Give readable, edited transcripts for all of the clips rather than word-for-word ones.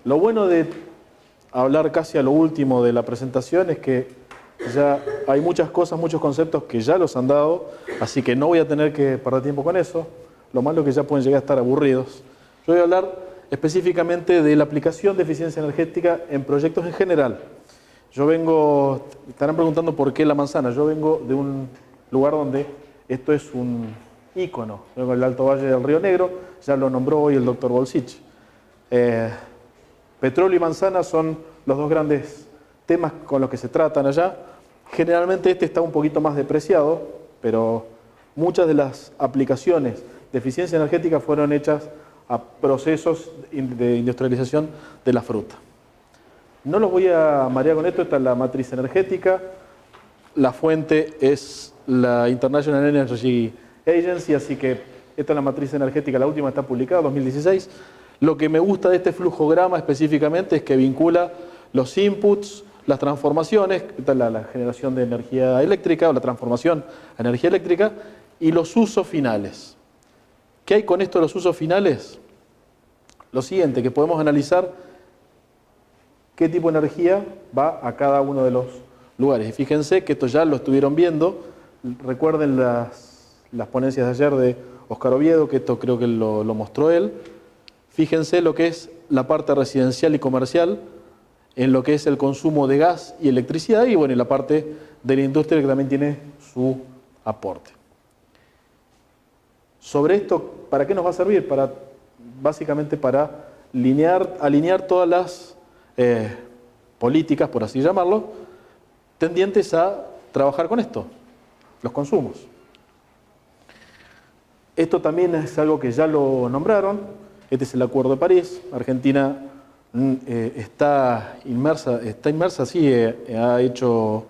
Lo bueno de hablar casi a lo último de la presentación es que ya hay muchas cosas, muchos conceptos que ya los han dado, así que no voy a tener que perder tiempo con eso. Lo malo es que ya pueden llegar a estar aburridos. Yo voy a hablar específicamente de la aplicación de eficiencia energética en proyectos en general. Estarán preguntando por qué la manzana. Yo vengo de un lugar donde esto es un ícono. Vengo del Alto Valle del Río Negro, ya lo nombró hoy el doctor Bolsich. Petróleo y manzana son los dos grandes temas con los que se tratan allá. Generalmente este está un poquito más depreciado, pero muchas de las aplicaciones de eficiencia energética fueron hechas a procesos de industrialización de la fruta. No los voy a marear con esto, esta es la matriz energética. La fuente es la International Energy Agency, así que esta es la matriz energética, la última está publicada, 2016. Lo que me gusta de este flujograma específicamente es que vincula los inputs, las transformaciones, esta es la generación de energía eléctrica o la transformación a energía eléctrica, y los usos finales. ¿Qué hay con esto de los usos finales? Lo siguiente, que podemos analizar qué tipo de energía va a cada uno de los lugares. Y fíjense que esto ya lo estuvieron viendo. Recuerden las ponencias de ayer de Óscar Oviedo, que esto creo que lo mostró él. Fíjense lo que es la parte residencial y comercial, en lo que es el consumo de gas y electricidad, y bueno, y la parte de la industria que también tiene su aporte. Sobre esto, ¿para qué nos va a servir? Básicamente para alinear todas las políticas, por así llamarlo, tendientes a trabajar con esto, los consumos. Esto también es algo que ya lo nombraron. Este es el Acuerdo de París. Argentina está inmersa, sí, ha hecho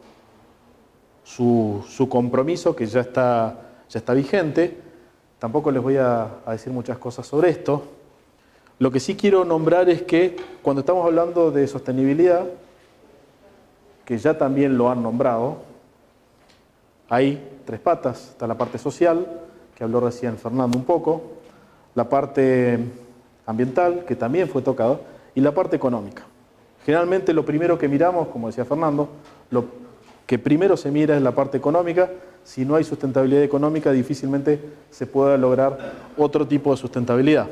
su compromiso, que ya está vigente. Tampoco les voy a decir muchas cosas sobre esto. Lo que sí quiero nombrar es que cuando estamos hablando de sostenibilidad, que ya también lo han nombrado, hay tres patas. Está la parte social, que habló recién Fernando un poco, la parte ambiental, que también fue tocada, y la parte económica. Generalmente lo primero que miramos, como decía Fernando, lo que primero se mira es la parte económica. Si no hay sustentabilidad económica, difícilmente se pueda lograr otro tipo de sustentabilidad.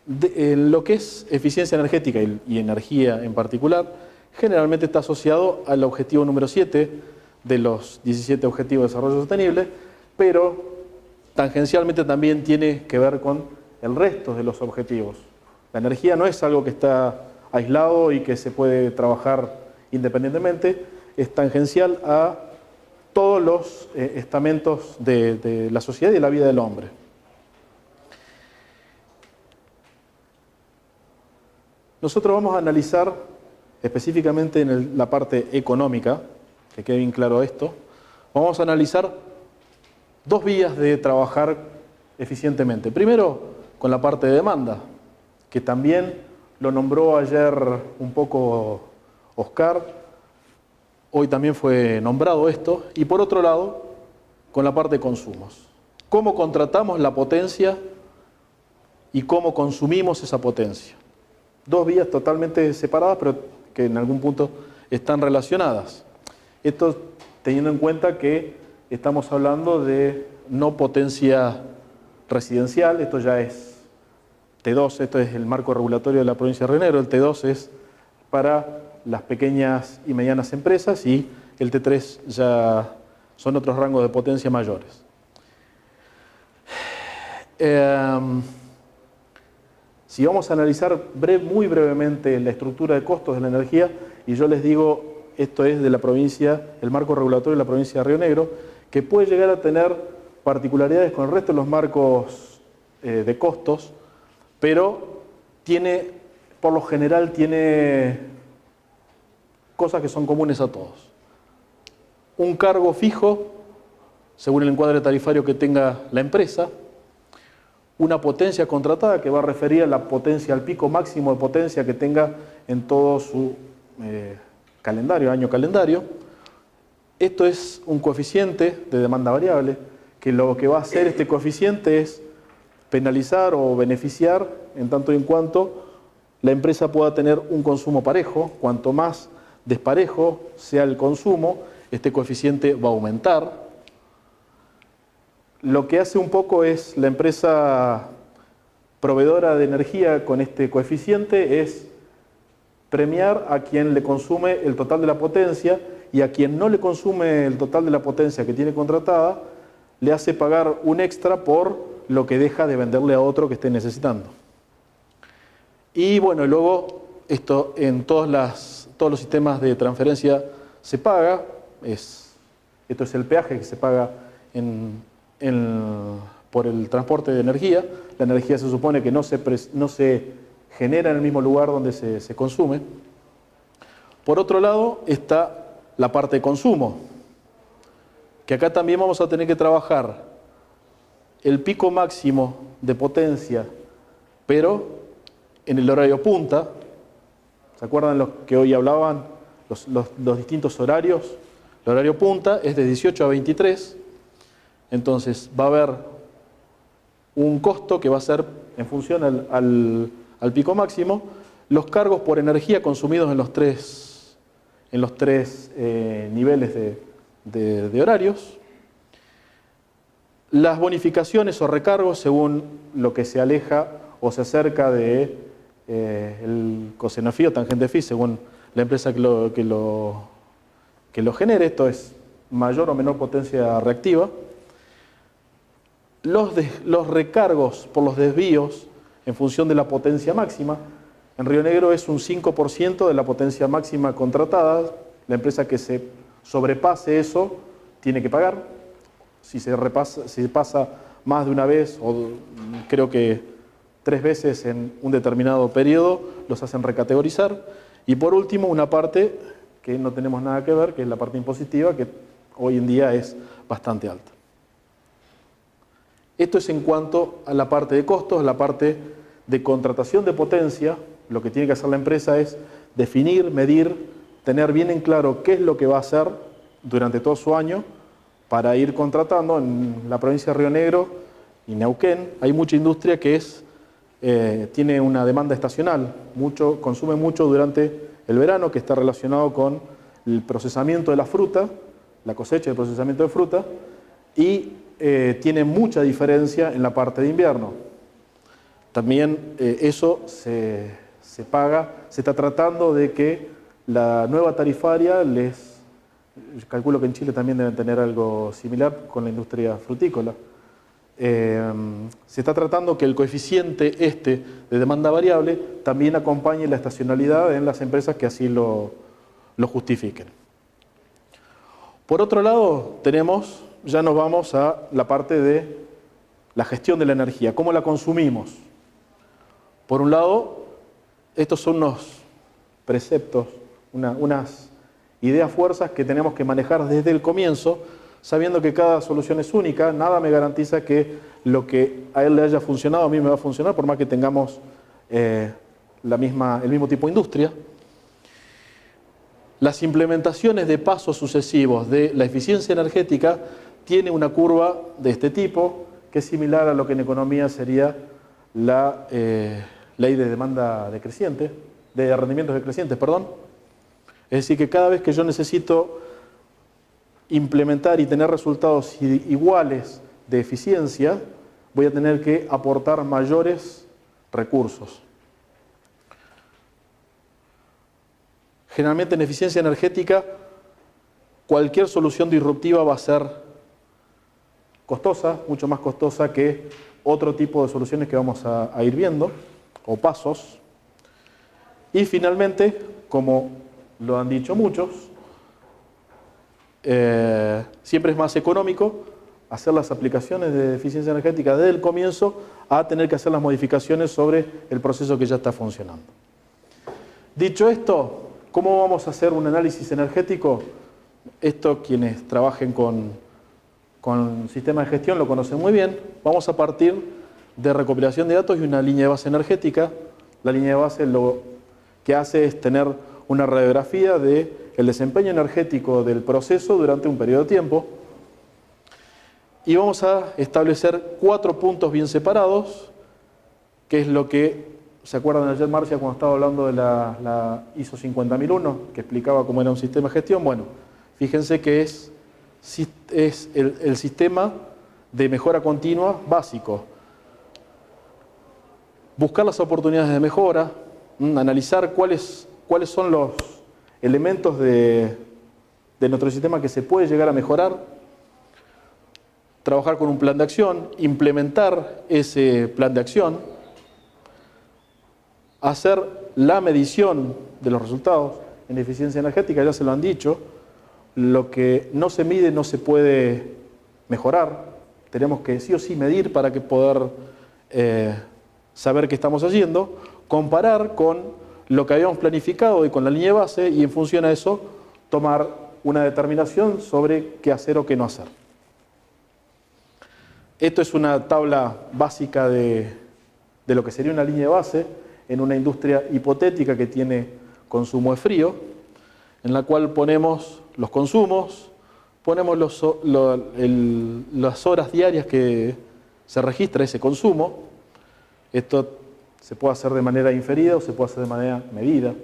Lo que es eficiencia energética y energía en particular, generalmente está asociado al objetivo número 7 de los 17 Objetivos de Desarrollo Sostenible, pero tangencialmente también tiene que ver con el resto de los objetivos. La energía no es algo que está aislado y que se puede trabajar independientemente, es tangencial a todos los estamentos de la sociedad y de la vida del hombre. Nosotros vamos a analizar específicamente en la parte económica, que quede bien claro esto, vamos a analizar dos vías de trabajar eficientemente. Primero, con la parte de demanda, que también lo nombró ayer un poco Oscar, hoy también fue nombrado esto, y por otro lado, con la parte de consumos. ¿Cómo contratamos la potencia y cómo consumimos esa potencia? Dos vías totalmente separadas, pero que en algún punto están relacionadas. Esto teniendo en cuenta que estamos hablando de no potencia residencial, esto ya es T2, esto es el marco regulatorio de la provincia de Río Negro, el T2 es para las pequeñas y medianas empresas y el T3 ya son otros rangos de potencia mayores. Si vamos a analizar muy brevemente la estructura de costos de la energía, y yo les digo, esto es de la provincia, el marco regulatorio de la provincia de Río Negro, que puede llegar a tener particularidades con el resto de los marcos de costos, pero por lo general tiene cosas que son comunes a todos. Un cargo fijo, según el encuadre tarifario que tenga la empresa, una potencia contratada que va a referir a la potencia, al pico máximo de potencia que tenga en todo su calendario, año calendario. Esto es un coeficiente de demanda variable, que lo que va a hacer este coeficiente es penalizar o beneficiar en tanto y en cuanto la empresa pueda tener un consumo parejo. Cuanto más desparejo sea el consumo, este coeficiente va a aumentar. Lo que hace un poco es la empresa proveedora de energía con este coeficiente es premiar a quien le consume el total de la potencia, y a quien no le consume el total de la potencia que tiene contratada, le hace pagar un extra por lo que deja de venderle a otro que esté necesitando. Y bueno, luego esto en todos los sistemas de transferencia se paga. Esto es el peaje que se paga por el transporte de energía. La energía se supone que no se genera en el mismo lugar donde se consume. Por otro lado está la parte de consumo, que acá también vamos a tener que trabajar el pico máximo de potencia, pero en el horario punta. ¿Se acuerdan los que hoy hablaban? Los distintos horarios. El horario punta es de 18 a 23, entonces va a haber un costo que va a ser en función al pico máximo. Los cargos por energía consumidos en los tres niveles de horarios. Las bonificaciones o recargos según lo que se aleja o se acerca de el coseno phi o tangente phi, según la empresa que lo genere. Esto es mayor o menor potencia reactiva. Los recargos por los desvíos en función de la potencia máxima. En Río Negro es un 5% de la potencia máxima contratada. La empresa que se sobrepase eso tiene que pagar. Si pasa más de una vez, o creo que 3 veces en un determinado periodo, los hacen recategorizar. Y por último, una parte que no tenemos nada que ver, que es la parte impositiva, que hoy en día es bastante alta. Esto es en cuanto a la parte de costos. La parte de contratación de potencia. Lo que tiene que hacer la empresa es definir, medir, tener bien en claro qué es lo que va a hacer durante todo su año para ir contratando. En la provincia de Río Negro y Neuquén hay mucha industria que tiene una demanda estacional, consume mucho durante el verano, que está relacionado con el procesamiento de la fruta, la cosecha y el procesamiento de fruta, y tiene mucha diferencia en la parte de invierno. También eso se paga. Se está tratando de que la nueva tarifaria calculo que en Chile también deben tener algo similar con la industria frutícola. Se está tratando que el coeficiente de demanda variable también acompañe la estacionalidad en las empresas que así lo justifiquen. Por otro lado, ya nos vamos a la parte de la gestión de la energía, cómo la consumimos. Por un lado, estos son unos preceptos, unas ideas fuerzas que tenemos que manejar desde el comienzo, sabiendo que cada solución es única. Nada me garantiza que lo que a él le haya funcionado a mí me va a funcionar, por más que tengamos el mismo tipo de industria. Las implementaciones de pasos sucesivos de la eficiencia energética tienen una curva de este tipo, que es similar a lo que en economía sería la ley de demanda decreciente, de rendimientos decrecientes, perdón. Es decir, que cada vez que yo necesito implementar y tener resultados iguales de eficiencia, voy a tener que aportar mayores recursos. Generalmente en eficiencia energética, cualquier solución disruptiva va a ser costosa, mucho más costosa que otro tipo de soluciones que vamos a ir viendo, o pasos. Y finalmente, como lo han dicho muchos, siempre es más económico hacer las aplicaciones de eficiencia energética desde el comienzo a tener que hacer las modificaciones sobre el proceso que ya está funcionando. Dicho esto, ¿cómo vamos a hacer un análisis energético? Esto quienes trabajen con sistemas de gestión lo conocen muy bien. Vamos a partir de recopilación de datos y una línea de base energética. La línea de base lo que hace es tener una radiografía del desempeño energético del proceso durante un periodo de tiempo. Y vamos a establecer 4 puntos bien separados, que es lo que ¿Se acuerdan ayer Marcia cuando estaba hablando de la ISO 50001, que explicaba cómo era un sistema de gestión? Bueno, fíjense que es el sistema de mejora continua básico. Buscar las oportunidades de mejora, analizar cuáles son los elementos de nuestro sistema que se puede llegar a mejorar, trabajar con un plan de acción, implementar ese plan de acción, hacer la medición de los resultados. En eficiencia energética ya se lo han dicho, lo que no se mide no se puede mejorar, tenemos que sí o sí medir para que poder saber qué estamos haciendo, comparar con lo que habíamos planificado y con la línea de base, y en función a eso tomar una determinación sobre qué hacer o qué no hacer. Esto es una tabla básica de lo que sería una línea de base en una industria hipotética que tiene consumo de frío, en la cual ponemos los consumos, ponemos las horas diarias que se registra ese consumo. Esto se puede hacer de manera inferida o se puede hacer de manera medida.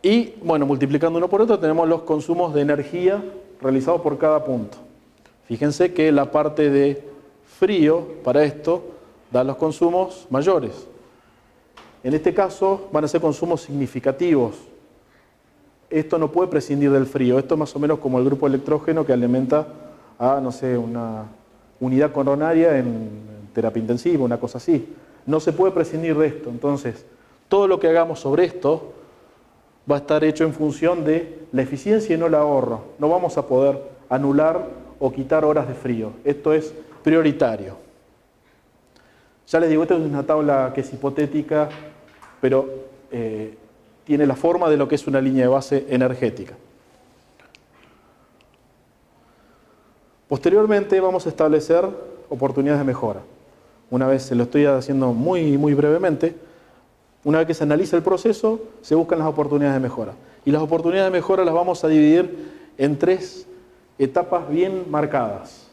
Y, bueno, multiplicando uno por otro tenemos los consumos de energía realizados por cada punto. Fíjense que la parte de frío para esto da los consumos mayores. En este caso van a ser consumos significativos. Esto no puede prescindir del frío. Esto es más o menos como el grupo electrógeno que alimenta a, no sé, una unidad coronaria en terapia intensiva, una cosa así. No se puede prescindir de esto. Entonces, todo lo que hagamos sobre esto va a estar hecho en función de la eficiencia y no el ahorro. No vamos a poder anular o quitar horas de frío. Esto es prioritario. Ya les digo, esta es una tabla que es hipotética, pero tiene la forma de lo que es una línea de base energética. Posteriormente vamos a establecer oportunidades de mejora. Una vez, se lo estoy haciendo muy brevemente, una vez que se analiza el proceso, se buscan las oportunidades de mejora. Y las oportunidades de mejora las vamos a dividir en 3 etapas bien marcadas.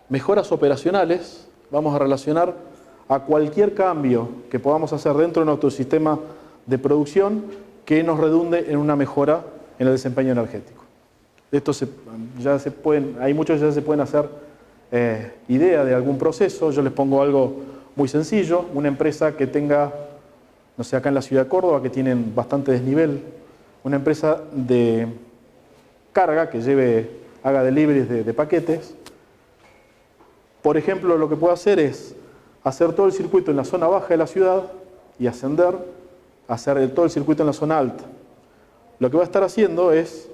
Mejoras operacionales, vamos a relacionar a cualquier cambio que podamos hacer dentro de nuestro sistema de producción que nos redunde en una mejora en el desempeño energético. De esto hay muchos que ya se pueden hacer idea de algún proceso. Yo les pongo algo muy sencillo, una empresa que tenga, no sé, acá en la ciudad de Córdoba, que tienen bastante desnivel, una empresa de carga que haga deliveries de paquetes. Por ejemplo, lo que puede hacer es hacer todo el circuito en la zona baja de la ciudad y ascender a hacer todo el circuito en la zona alta. Lo que va a estar haciendo es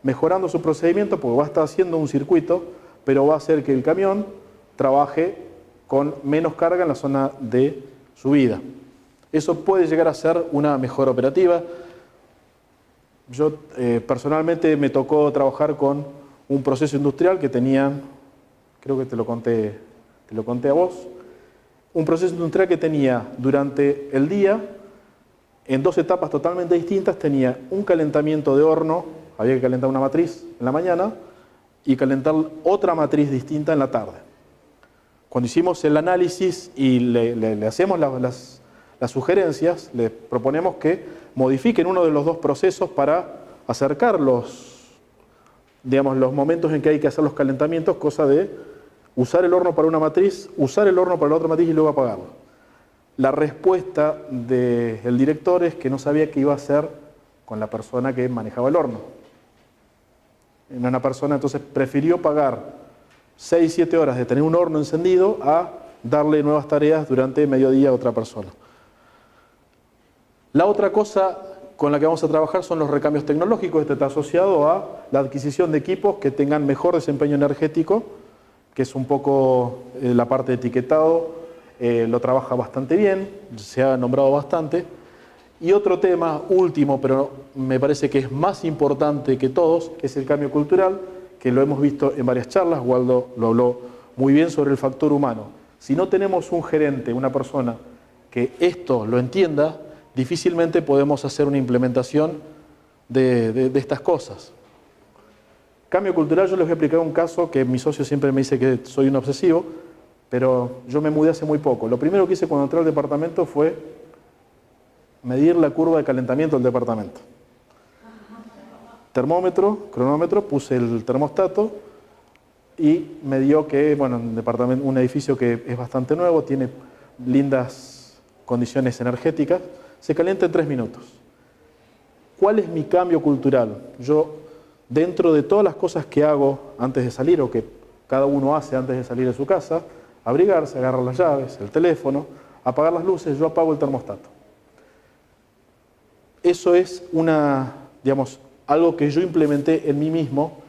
mejorando su procedimiento, porque va a estar haciendo un circuito, pero va a hacer que el camión trabaje con menos carga en la zona de subida. Eso puede llegar a ser una mejora operativa. Yo personalmente me tocó trabajar con un proceso industrial que tenía, creo que te lo conté a vos, un proceso industrial que tenía durante el día, en 2 etapas totalmente distintas, tenía un calentamiento de horno, había que calentar una matriz en la mañana y calentar otra matriz distinta en la tarde. Cuando hicimos el análisis y le hacemos las sugerencias, le proponemos que modifiquen uno de los 2 procesos para acercar los momentos en que hay que hacer los calentamientos, cosa de usar el horno para una matriz, usar el horno para la otra matriz y luego apagarlo. La respuesta del director es que no sabía qué iba a hacer con la persona que manejaba el horno. Una persona entonces prefirió pagar 6-7 horas de tener un horno encendido a darle nuevas tareas durante mediodía a otra persona. La otra cosa con la que vamos a trabajar son los recambios tecnológicos. Este está asociado a la adquisición de equipos que tengan mejor desempeño energético, que es un poco la parte de etiquetado, lo trabaja bastante bien, se ha nombrado bastante. Y otro tema último, pero me parece que es más importante que todos, es el cambio cultural, que lo hemos visto en varias charlas. Waldo lo habló muy bien sobre el factor humano. Si no tenemos un gerente, una persona que esto lo entienda, difícilmente podemos hacer una implementación de estas cosas. Cambio cultural, yo les voy a explicar un caso que mi socio siempre me dice que soy un obsesivo, pero yo me mudé hace muy poco. Lo primero que hice cuando entré al departamento fue medir la curva de calentamiento del departamento. Termómetro, cronómetro, puse el termostato y me dio que, bueno, un edificio que es bastante nuevo, tiene lindas condiciones energéticas, se calienta en 3 minutos. ¿Cuál es mi cambio cultural? Yo, dentro de todas las cosas que hago antes de salir, o que cada uno hace antes de salir de su casa, abrigarse, agarrar las llaves, el teléfono, apagar las luces, yo apago el termostato. Eso es algo que yo implementé en mí mismo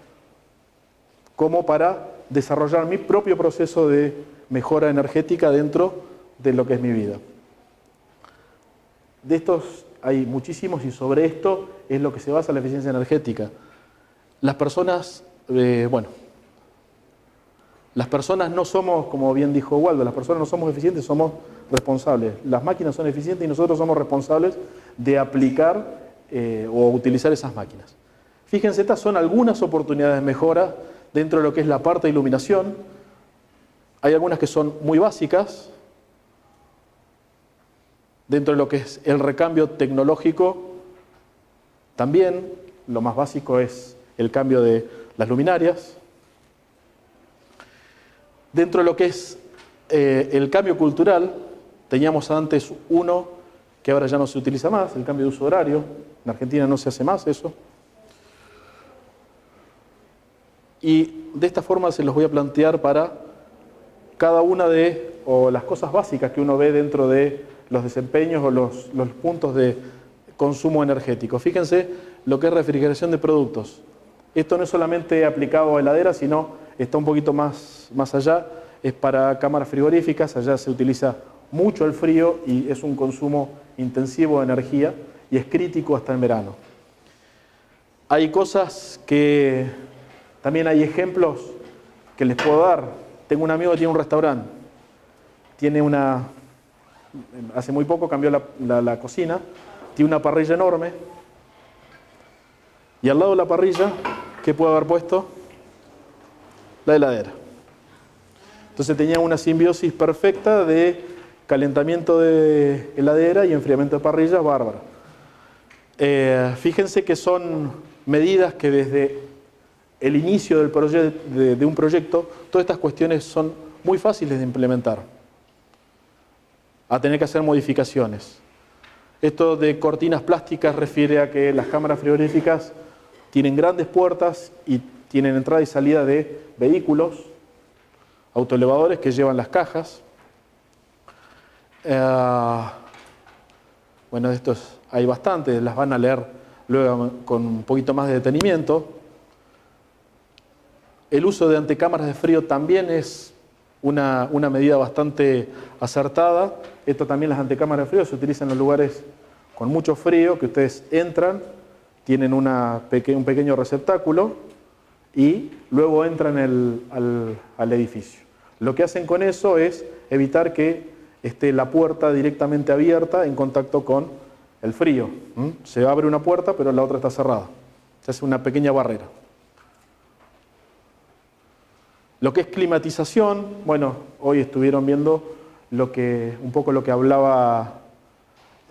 como para desarrollar mi propio proceso de mejora energética dentro de lo que es mi vida. De estos hay muchísimos y sobre esto es lo que se basa la eficiencia energética. Las personas, las personas no somos, como bien dijo Waldo, las personas no somos eficientes, somos responsables. Las máquinas son eficientes y nosotros somos responsables de aplicar o utilizar esas máquinas. Fíjense, estas son algunas oportunidades de mejora dentro de lo que es la parte de iluminación. Hay algunas que son muy básicas. Dentro de lo que es el recambio tecnológico, también lo más básico es el cambio de las luminarias. Dentro de lo que es el cambio cultural, teníamos antes uno que ahora ya no se utiliza más, el cambio de uso horario. En Argentina no se hace más eso. Y de esta forma se los voy a plantear para cada una de las cosas básicas que uno ve dentro de los desempeños o los puntos de consumo energético. Fíjense lo que es refrigeración de productos. Esto no es solamente aplicado a heladeras, sino está un poquito más allá. Es para cámaras frigoríficas, allá se utiliza mucho el frío y es un consumo intensivo de energía y es crítico hasta en verano. Hay cosas que también hay ejemplos que les puedo dar. Tengo un amigo que tiene un restaurante, hace muy poco cambió la cocina, tiene una parrilla enorme y al lado de la parrilla, ¿qué puede haber puesto? La heladera. Entonces tenía una simbiosis perfecta de calentamiento de heladera y enfriamiento de parrilla bárbara. Fíjense que son medidas que desde el inicio de un proyecto, todas estas cuestiones son muy fáciles de implementar, a tener que hacer modificaciones. Esto de cortinas plásticas refiere a que las cámaras frigoríficas tienen grandes puertas y tienen entrada y salida de vehículos, autoelevadores que llevan las cajas. Bueno, de estos hay bastantes, las van a leer luego con un poquito más de detenimiento. El uso de antecámaras de frío también es una medida bastante acertada. Esto también, las antecámaras de frío se utilizan en los lugares con mucho frío, que ustedes entran, tienen un pequeño receptáculo y luego entran al edificio. Lo que hacen con eso es evitar que esté la puerta directamente abierta en contacto con el frío. Se abre una puerta, pero la otra está cerrada. Se hace una pequeña barrera. Lo que es climatización, bueno, hoy estuvieron viendo un poco lo que hablaba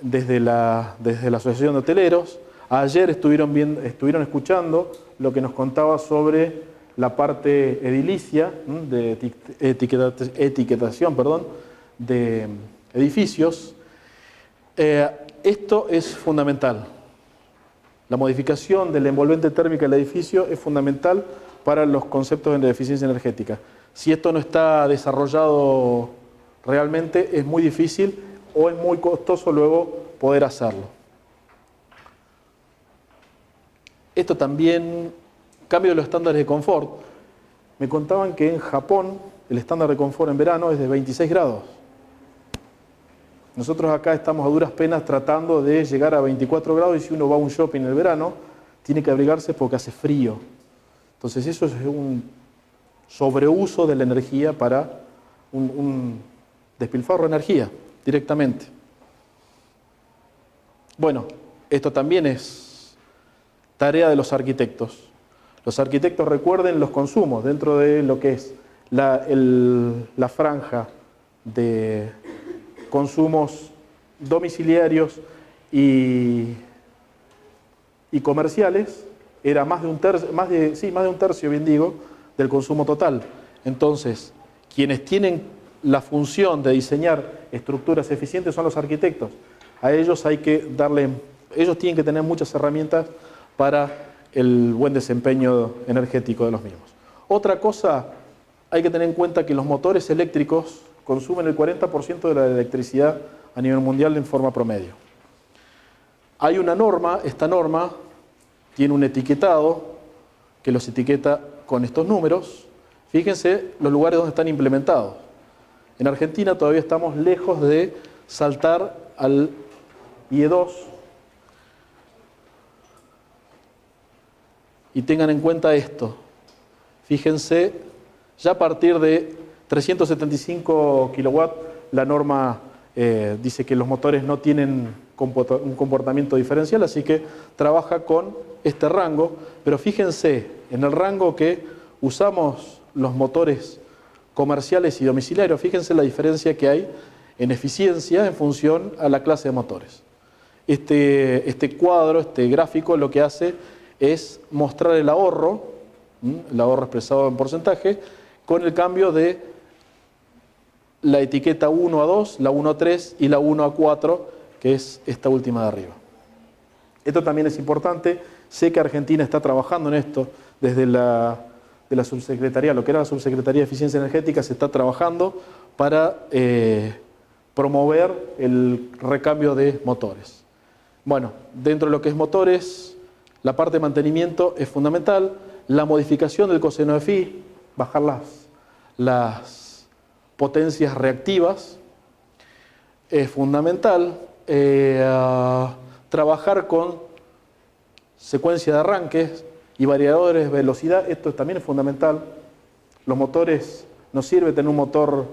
desde la Asociación de Hoteleros. Ayer estuvieron escuchando lo que nos contaba sobre la parte edilicia, de etiquetación, de edificios. Esto es fundamental. La modificación de la envolvente térmica del edificio es fundamental para los conceptos de eficiencia energética. Si esto no está desarrollado realmente, es muy difícil o es muy costoso luego poder hacerlo. Esto también, cambio de los estándares de confort. Me contaban que en Japón el estándar de confort en verano es de 26 grados. Nosotros acá estamos a duras penas tratando de llegar a 24 grados y si uno va a un shopping en el verano, tiene que abrigarse porque hace frío. Entonces eso es un sobreuso de la energía para un despilfarro de energía directamente. Bueno, esto también es tarea de los arquitectos. Los arquitectos recuerden los consumos dentro de lo que es la franja de consumos domiciliarios y comerciales era más de un tercio, bien digo, del consumo total. Entonces, quienes tienen la función de diseñar estructuras eficientes son los arquitectos. A ellos ellos tienen que tener muchas herramientas para el buen desempeño energético de los mismos. Otra cosa, hay que tener en cuenta que los motores eléctricos consumen el 40% de la electricidad a nivel mundial en forma promedio. Hay una norma, esta norma tiene un etiquetado que los etiqueta con estos números. Fíjense los lugares donde están implementados. En Argentina todavía estamos lejos de saltar al IE2. Y tengan en cuenta esto. Fíjense, ya a partir de 375 kilowatts, la norma dice que los motores no tienen un comportamiento diferencial, así que trabaja con este rango. Pero fíjense, en el rango que usamos los motores comerciales y domiciliarios, fíjense la diferencia que hay en eficiencia en función a la clase de motores. Este cuadro, este gráfico, lo que hace es mostrar el ahorro expresado en porcentaje, con el cambio de la etiqueta 1 a 2, la 1 a 3 y la 1 a 4, que es esta última de arriba. Esto también es importante. Sé que Argentina está trabajando en esto desde la subsecretaría, lo que era la Subsecretaría de Eficiencia Energética, se está trabajando para promover el recambio de motores. Bueno, dentro de lo que es motores, la parte de mantenimiento es fundamental. La modificación del coseno de phi, bajar las potencias reactivas, es fundamental. Trabajar con secuencia de arranques y variadores de velocidad, esto también es fundamental. Los motores, nos sirve tener un motor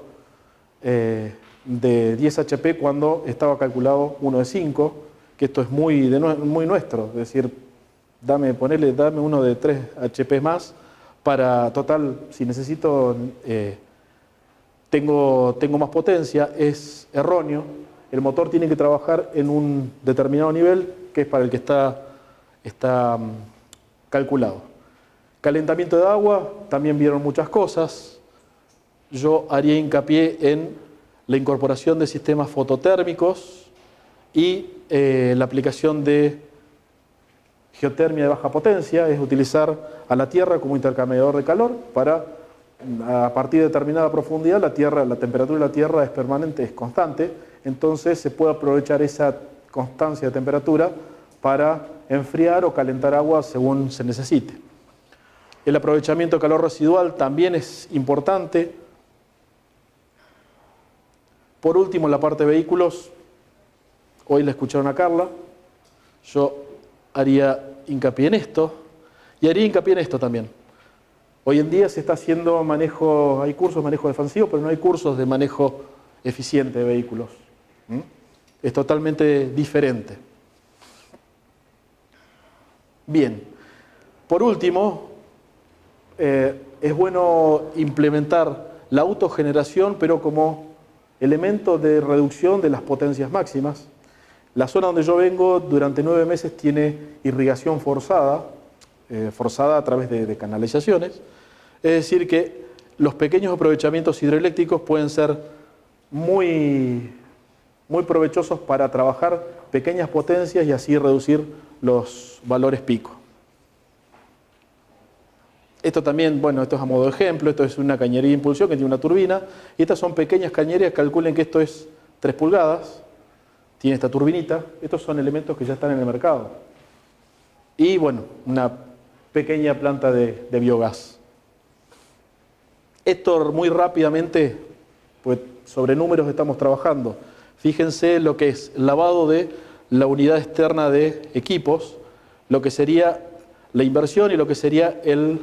de 10 HP cuando estaba calculado uno de 5, que esto es muy nuestro, es decir, dame uno de 3 HP más para, total, si necesito, tengo más potencia. Es erróneo. El motor tiene que trabajar en un determinado nivel, que es para el que está calculado. Calentamiento de agua, también vieron muchas cosas. Yo haría hincapié en la incorporación de sistemas fototérmicos y la aplicación de geotermia de baja potencia, es utilizar a la tierra como intercambiador de calor para, a partir de determinada profundidad, la temperatura de la tierra es permanente, es constante, entonces se puede aprovechar esa constancia de temperatura para enfriar o calentar agua según se necesite. El aprovechamiento de calor residual también es importante. Por último, en la parte de vehículos, hoy la escucharon a Carla, yo haría hincapié en esto y haría hincapié en esto también. Hoy en día se está haciendo manejo, hay cursos de manejo defensivo, pero no hay cursos de manejo eficiente de vehículos. Es totalmente diferente. Bien, por último, es bueno implementar la autogeneración, pero como elemento de reducción de las potencias máximas. La zona donde yo vengo durante 9 meses tiene irrigación forzada a través de canalizaciones. Es decir que los pequeños aprovechamientos hidroeléctricos pueden ser muy provechosos para trabajar pequeñas potencias y así reducir los valores pico. Esto también, bueno, esto es a modo de ejemplo, esto es una cañería de impulsión que tiene una turbina, y estas son pequeñas cañerías, calculen que esto es 3 pulgadas, tiene esta turbinita, estos son elementos que ya están en el mercado. Y bueno, una pequeña planta de biogás. Esto muy rápidamente, pues sobre números estamos trabajando. Fíjense lo que es lavado de la unidad externa de equipos, lo que sería la inversión y lo que sería el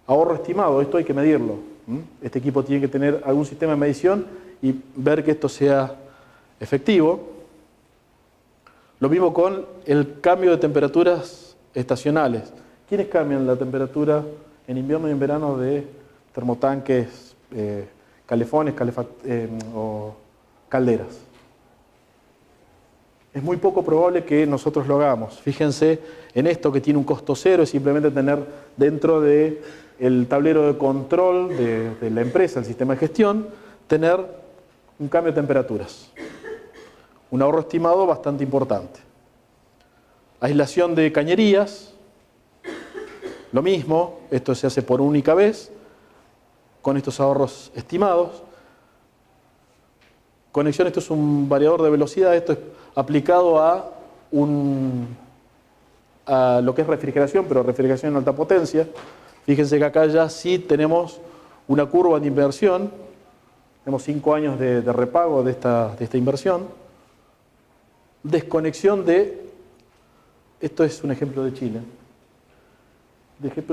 ahorro estimado. Esto hay que medirlo. Este equipo tiene que tener algún sistema de medición y ver que esto sea efectivo. Lo mismo con el cambio de temperaturas estacionales. ¿Quiénes cambian la temperatura en invierno y en verano de termotanques calefones o calderas. Es muy poco probable que nosotros lo hagamos. Fíjense en esto que tiene un costo cero, es simplemente tener dentro del tablero de control de la empresa, el sistema de gestión, tener un cambio de temperaturas. Un ahorro estimado bastante importante. Aislación de cañerías, lo mismo, esto se hace por única vez, con estos ahorros estimados. Conexión, esto es un variador de velocidad, esto es aplicado a lo que es refrigeración, pero refrigeración en alta potencia. Fíjense que acá ya sí tenemos una curva de inversión, tenemos 5 años de repago de esta inversión. Desconexión esto es un ejemplo de Chile,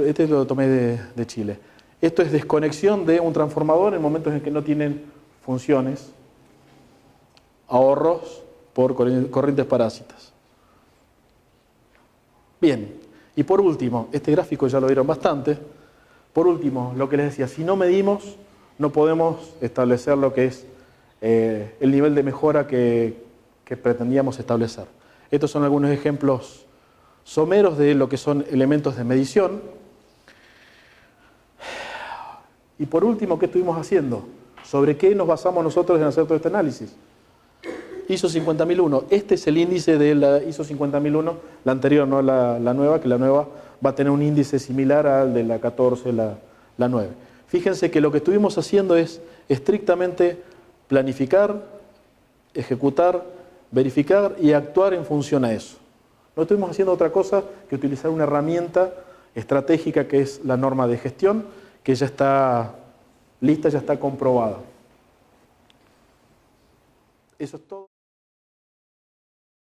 este lo tomé de Chile. Esto es desconexión de un transformador en momentos en que no tienen funciones, ahorros por corrientes parásitas. Bien, y por último, este gráfico ya lo vieron bastante, por último, lo que les decía, si no medimos, no podemos establecer lo que es el nivel de mejora que pretendíamos establecer. Estos son algunos ejemplos someros de lo que son elementos de medición. Y por último, ¿qué estuvimos haciendo? ¿Sobre qué nos basamos nosotros en hacer todo este análisis? ISO 50001. Este es el índice de la ISO 50001, la anterior, no la nueva, que la nueva va a tener un índice similar al de la 14, la 9. Fíjense que lo que estuvimos haciendo es estrictamente planificar, ejecutar, verificar y actuar en función a eso. No estuvimos haciendo otra cosa que utilizar una herramienta estratégica que es la norma de gestión, que ya está lista, ya está comprobada. Eso es todo.